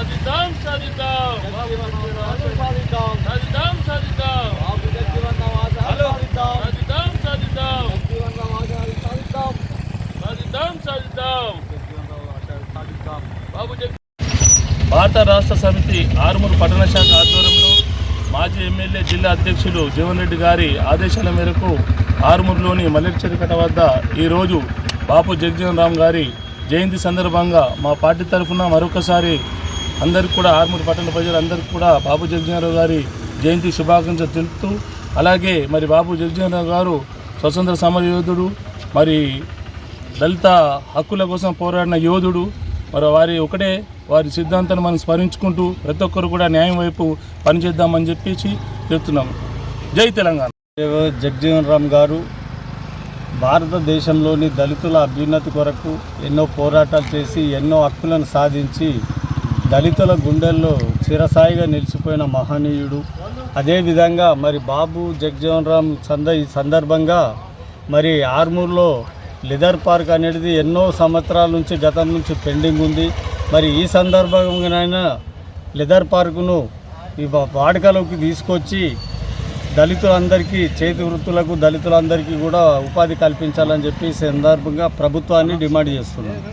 సాధిద్దాం సాధిద్దాం సాధిద్దాం సాధిద్దాం సాధిద్దాం భారత రాష్ట్ర సమితి ఆరుమూరు పట్టణ శాఖ ఆధ్వర్యంలో మాజీ ఎమ్మెల్యే జిల్లా అధ్యక్షులు జీవన్ రెడ్డి గారి ఆదేశాల మేరకు ఆరుమూరులోని మల్లెచెరుకట వద్ద ఈరోజు బాపు జగజ్జీవన్ రామ్ గారి జయంతి సందర్భంగా మా పార్టీ తరఫున మరొకసారి అందరికీ కూడా ఆరుమూరు పట్టణ ప్రజలందరికీ కూడా బాపు జగజ్జీవన్ రామ్ గారి జయంతి శుభాకాంక్షలు తెలుపుతూ, అలాగే మరి బాపు జగజ్జీవన్ రామ్ గారు స్వతంత్ర సమరయోధుడు, మరి దళిత హక్కుల కోసం పోరాడిన యోధుడు. మరి వారి సిద్ధాంతాన్ని మనం స్మరించుకుంటూ ప్రతి ఒక్కరు కూడా న్యాయం వైపు పనిచేద్దామని చెప్పేసి చెప్తున్నాం. జై తెలంగాణ. జగజ్జీవన్ రామ్ గారు భారతదేశంలోని దళితుల అభ్యున్నతి కొరకు ఎన్నో పోరాటాలు చేసి ఎన్నో హక్కులను సాధించి దళితుల గుండెల్లో చిరసాయిగా నిలిచిపోయిన మహనీయుడు. అదేవిధంగా మరి బాబు జగజ్జీవన్ రామ్ ఈ సందర్భంగా మరి ఆర్మూర్లో లెదర్ పార్క్ అనేది ఎన్నో సంవత్సరాల నుంచి గతం నుంచి పెండింగ్ ఉంది. మరి ఈ సందర్భంగానైనా లెదర్ పార్కును ఈ వాడుకలోకి తీసుకొచ్చి దళితులందరికీ, చేతి వృత్తులకు దళితులందరికీ కూడా ఉపాధి కల్పించాలని చెప్పి సందర్భంగా ప్రభుత్వాన్ని డిమాండ్ చేస్తున్నాం.